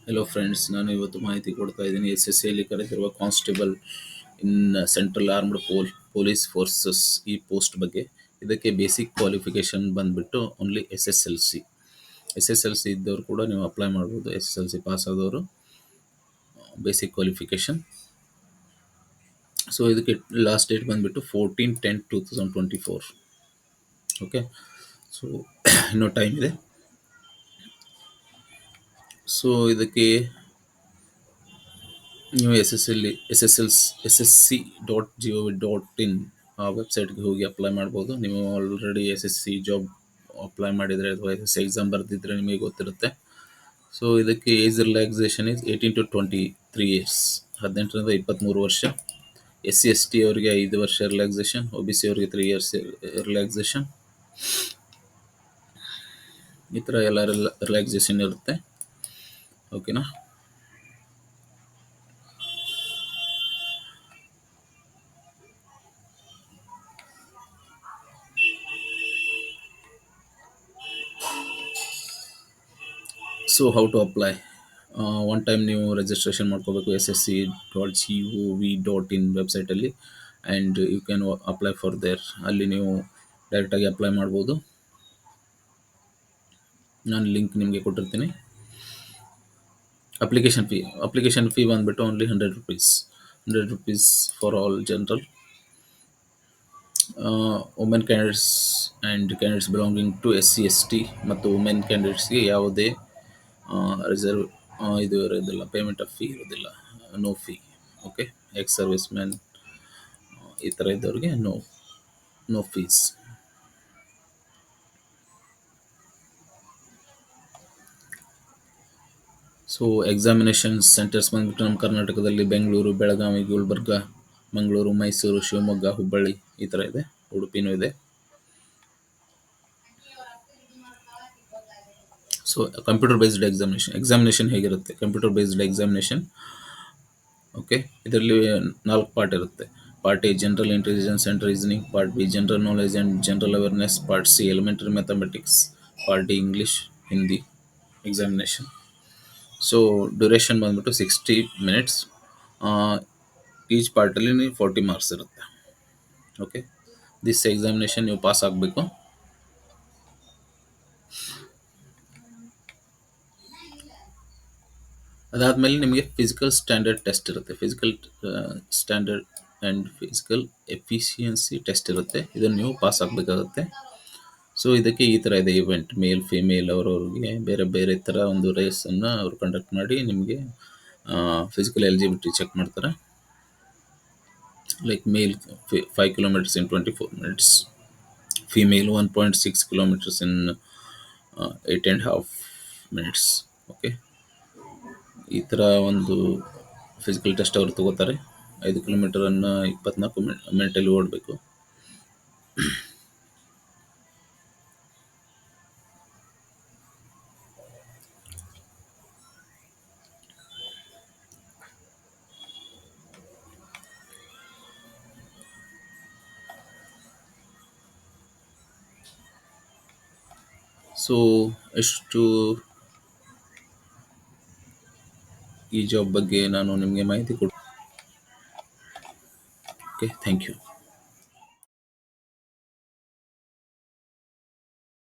Hello friends, ನಾನು ಇವತ್ತು ಮಾಹಿತಿ ಕೊಡ್ತಾ ಇದ್ದೀನಿ ಎಸ್ ಎಸ್ ಸಿಯಲ್ಲಿ ಕರೆದಿರುವ constable in central armed police forces ಈ ಪೋಸ್ಟ್ ಬಗ್ಗೆ. ಇದಕ್ಕೆ ಬೇಸಿಕ್ ಕ್ವಾಲಿಫಿಕೇಶನ್ ಬಂದ್ಬಿಟ್ಟು only S S L C. S S L C ಇದ್ದವರು ಕೂಡ ನೀವು ಅಪ್ಲೈ ಮಾಡ್ಬೋದು. S S L C pass ಆದವರು ಬೇಸಿಕ್ ಕ್ವಾಲಿಫಿಕೇಶನ್. ಸೊ ಇದಕ್ಕೆ ಲಾಸ್ಟ್ ಡೇಟ್ ಬಂದ್ಬಿಟ್ಟು 14/10/2024. ಓಕೆ, ಸೊ ಇನ್ನೂ ಟೈಮ್ ಇದೆ. ಸೊ ಇದಕ್ಕೆ ನೀವು SSC.gov.in ಆ ವೆಬ್ಸೈಟ್ಗೆ ಹೋಗಿ ಅಪ್ಲೈ ಮಾಡ್ಬೋದು. ನೀವು already S S C job apply ಮಾಡಿದರೆ ಅಥವಾ ಎಸ್ ಎಸ್ ಸಿ ಎಕ್ಸಾಮ್ ಬರೆದಿದ್ರೆ ನಿಮಗೆ ಗೊತ್ತಿರುತ್ತೆ. ಸೊ ಇದಕ್ಕೆ age relaxation is 18 to 23 years, 18 ರಿಂದ 23 ವರ್ಷ. SC ST ಅವರಿಗೆ 5 ವರ್ಷ ರಿಲ್ಯಾಕ್ಸೇಷನ್, OBC ಅವರಿಗೆ 3 ಇಯರ್ಸ್ ರಿಲ್ಯಾಕ್ಸೇಷನ್. ಈ ಥರ ಎಲ್ಲ ರಿಲ್ಯಾಕ್ಸೇಷನ್ ಇರುತ್ತೆ. ಓಕೆನಾ? So how to apply? One time ನೀವು ರಿಜಿಸ್ಟ್ರೇಷನ್ ಮಾಡ್ಕೋಬೇಕು SSC.gov.in ವೆಬ್ಸೈಟಲ್ಲಿ, and you can apply for there. ಅಲ್ಲಿ ನೀವು ಡೈರೆಕ್ಟಾಗಿ ಅಪ್ಲೈ ಮಾಡ್ಬೋದು. ನಾನು ಲಿಂಕ್ ನಿಮಗೆ ಕೊಟ್ಟಿರ್ತೀನಿ. ಅಪ್ಲಿಕೇಶನ್ ಫೀ ಬಂದುಬಿಟ್ಟು only 100 rupees for all general. Women candidates and candidates belonging to SC ST ಮತ್ತು ವುಮೆನ್ ಕ್ಯಾಂಡಿಡೇಟ್ಸ್ಗೆ ಯಾವುದೇ ರಿಸರ್ವ್ ಇದು ಇರೋದಿಲ್ಲ, ಪೇಮೆಂಟ್ ಆಫ್ ಫೀ ಇರೋದಿಲ್ಲ, no fee. Okay, ex service man ಈ ಥರ ಇದ್ದವ್ರಿಗೆ no fees. So examination centres ಬಂದ್ಬಿಟ್ಟು ನಮ್ಮ ಕರ್ನಾಟಕದಲ್ಲಿ ಬೆಂಗಳೂರು, ಬೆಳಗಾವಿ, ಗುಲ್ಬರ್ಗ, ಮಂಗಳೂರು, ಮೈಸೂರು, ಶಿವಮೊಗ್ಗ, ಹುಬ್ಬಳ್ಳಿ ಈ ಥರ ಇದೆ. ಉಡುಪಿನೂ ಇದೆ. ಸೊ ಕಂಪ್ಯೂಟರ್ ಬೇಸ್ಡ್ ಎಕ್ಸಾಮಿನೇಷನ್ ಹೇಗಿರುತ್ತೆ? Computer based examination. ಓಕೆ, ಇದರಲ್ಲಿ 4 ಪಾರ್ಟ್ ಇರುತ್ತೆ. Part A general intelligence and reasoning, part B general knowledge and general awareness, part C elementary mathematics, part D English, Hindi examination. So duration ಬಂದ್ಬಿಟ್ಟು 60 minutes. Each ಪಾರ್ಟಲ್ಲಿ 40 marks ಇರುತ್ತೆ. Okay, this examination ನೀವು pass ಆಗಬೇಕು. ಅದಾದಮೇಲೆ ನಿಮಗೆ physical standard test ಇರುತ್ತೆ. Physical standard and physical efficiency test ಇರುತ್ತೆ. ಇದನ್ನು ನೀವು ಪಾಸ್ ಆಗಬೇಕಾಗುತ್ತೆ. ಸೊ ಇದಕ್ಕೆ ಈ ಥರ ಇದೆ ಇವೆಂಟ್. ಮೇಲ್ ಫಿಮೇಲ್ ಅವರವ್ರಿಗೆ ಬೇರೆ ಬೇರೆ ಥರ ಒಂದು ರೇಸನ್ನು ಅವರು ಕಂಡಕ್ಟ್ ಮಾಡಿ ನಿಮಗೆ ಫಿಸಿಕಲ್ ಎಲಿಜಿಬಿಲಿಟಿ ಚೆಕ್ ಮಾಡ್ತಾರೆ. Like male 5 kilometers in 24 minutes, female 1.6 kilometers in 8.5 minutes. Okay, ಈ ಥರ ಒಂದು ಫಿಸಿಕಲ್ ಟೆಸ್ಟ್ ಅವರು ತಗೋತಾರೆ. 5 ಕಿಲೋಮೀಟರನ್ನು 24 ಮಿನಿಟಲ್ಲಿ ಓಡಬೇಕು. ಸೊ ಎಷ್ಟು ಈ ಜಾಬ್ ಬಗ್ಗೆ ನಾನು ನಿಮಗೆ ಮಾಹಿತಿ ಕೊಡ್ತೀನಿ. Okay, thank you.